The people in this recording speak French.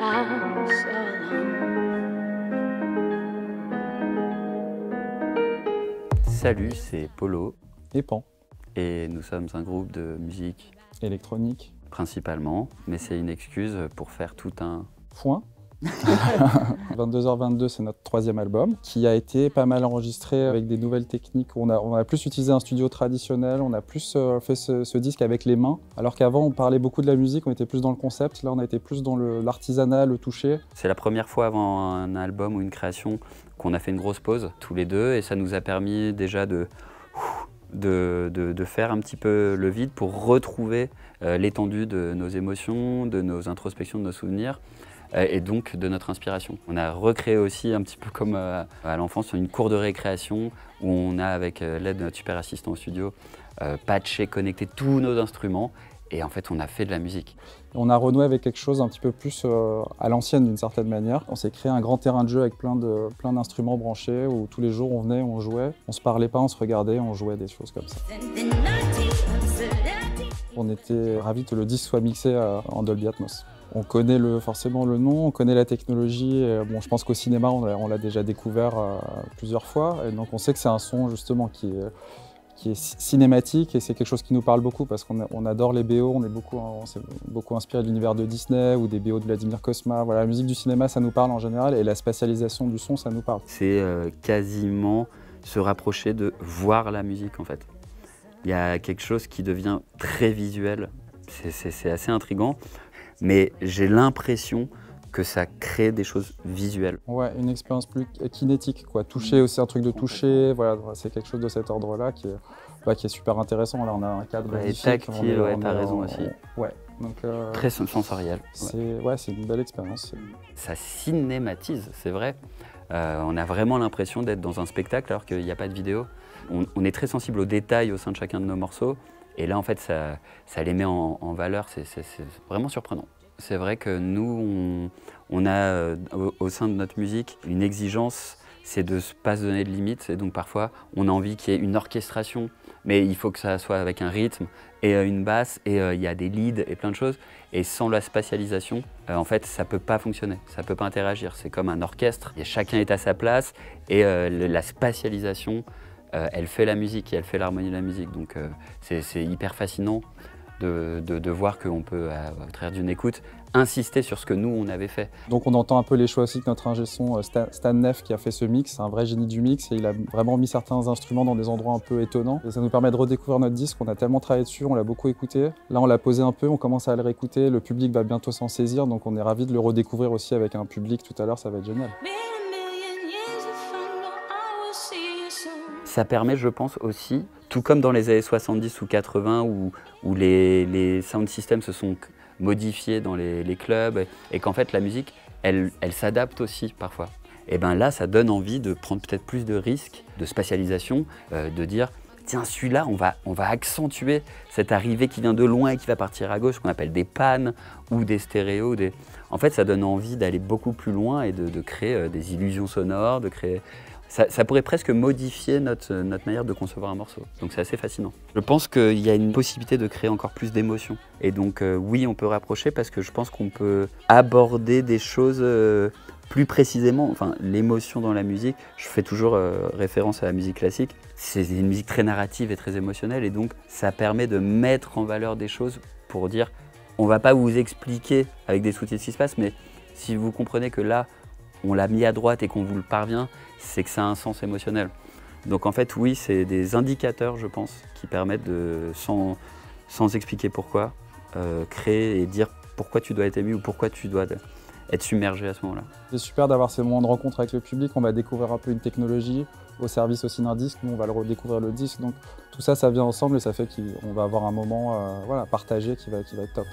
house alone. Salut, c'est Polo Et Pan. et nous sommes un groupe de musique Électronique. principalement, mais c'est une excuse pour faire tout un... Foin. 22h22, c'est notre 3e album qui a été pas mal enregistré avec des nouvelles techniques. On a plus utilisé un studio traditionnel, on a plus fait ce disque avec les mains. Alors qu'avant, on parlait beaucoup de la musique, on était plus dans le concept. Là, on a été plus dans l'artisanat, le toucher. C'est la première fois avant un album ou une création qu'on a fait une grosse pause, tous les deux, et ça nous a permis déjà de faire un petit peu le vide pour retrouver l'étendue de nos émotions, de nos introspections, de nos souvenirs, et donc de notre inspiration. On a recréé aussi un petit peu comme à l'enfance une cour de récréation où on a, avec l'aide de notre super assistant au studio, patché, connecté tous nos instruments et en fait on a fait de la musique. On a renoué avec quelque chose un petit peu plus à l'ancienne d'une certaine manière. On s'est créé un grand terrain de jeu avec plein d'instruments branchés où tous les jours on venait, on jouait. On se parlait pas, on se regardait, on jouait des choses comme ça. On était ravis que le disque soit mixé en Dolby Atmos. On connaît forcément le nom, on connaît la technologie. Et bon, je pense qu'au cinéma, on l'a déjà découvert plusieurs fois. Et donc on sait que c'est un son justement qui est cinématique et c'est quelque chose qui nous parle beaucoup parce qu'on adore les BO, on s'est beaucoup inspiré de l'univers de Disney ou des BO de Vladimir Cosma. Voilà, la musique du cinéma, ça nous parle en général et la spatialisation du son, ça nous parle. C'est quasiment se rapprocher de voir la musique en fait. Il y a quelque chose qui devient très visuel, c'est assez intriguant, mais j'ai l'impression que ça crée des choses visuelles. Ouais, une expérience plus kinétique, quoi. Toucher aussi, un truc de toucher, voilà, c'est quelque chose de cet ordre-là qui est super intéressant. Là, on a un cadre magnifique. Tactile, ouais, t'as raison aussi. Ouais, donc, très sensoriel. C'est une belle expérience. Ça cinématise, c'est vrai. On a vraiment l'impression d'être dans un spectacle alors qu'il n'y a pas de vidéo. On est très sensible aux détails au sein de chacun de nos morceaux. Et là, en fait, ça les met en valeur. C'est vraiment surprenant. C'est vrai que nous, on a au sein de notre musique une exigence, c'est de ne pas se donner de limites. Et donc parfois, on a envie qu'il y ait une orchestration, mais il faut que ça soit avec un rythme et une basse, et il y a des leads et plein de choses. Et sans la spatialisation, en fait, ça ne peut pas fonctionner, ça ne peut pas interagir. C'est comme un orchestre, et chacun est à sa place, et la spatialisation, elle fait la musique et elle fait l'harmonie de la musique. Donc c'est hyper fascinant de voir qu'on peut, au travers d'une écoute, insister sur ce que nous, on avait fait. Donc on entend un peu les choix aussi que notre ingé son Stan Neff qui a fait ce mix, c'est un vrai génie du mix et il a vraiment mis certains instruments dans des endroits un peu étonnants. Et ça nous permet de redécouvrir notre disque, on a tellement travaillé dessus, on l'a beaucoup écouté. Là on l'a posé un peu, on commence à le réécouter, le public va bientôt s'en saisir, donc on est ravis de le redécouvrir aussi avec un public tout à l'heure, ça va être génial. Ça permet, je pense aussi, tout comme dans les années 70 ou 80 où les sound systems se sont modifiés dans les clubs et qu'en fait la musique, elle s'adapte aussi parfois. Et bien là, ça donne envie de prendre peut-être plus de risques, de spatialisation, de dire tiens, celui-là, on va accentuer cette arrivée qui vient de loin et qui va partir à gauche, qu'on appelle des pannes ou des stéréos. En fait, ça donne envie d'aller beaucoup plus loin et de créer des illusions sonores, de créer... Ça pourrait presque modifier notre manière de concevoir un morceau. Donc c'est assez fascinant. Je pense qu'il y a une possibilité de créer encore plus d'émotions. Et donc oui, on peut rapprocher parce que je pense qu'on peut aborder des choses plus précisément. Enfin, l'émotion dans la musique, je fais toujours référence à la musique classique. C'est une musique très narrative et très émotionnelle. Et donc ça permet de mettre en valeur des choses pour dire, on ne va pas vous expliquer avec des sous-titres ce qui se passe, mais si vous comprenez que là, on l'a mis à droite et qu'on vous le parvient, c'est que ça a un sens émotionnel. Donc en fait, oui, c'est des indicateurs, je pense, qui permettent de, sans expliquer pourquoi, créer et dire pourquoi tu dois être ému ou pourquoi tu dois être submergé à ce moment-là. C'est super d'avoir ces moments de rencontre avec le public, on va découvrir un peu une technologie au service aussi d'un disque, nous on va le redécouvrir le disque, donc tout ça, ça vient ensemble et ça fait qu'on va avoir un moment partagé qui va être top.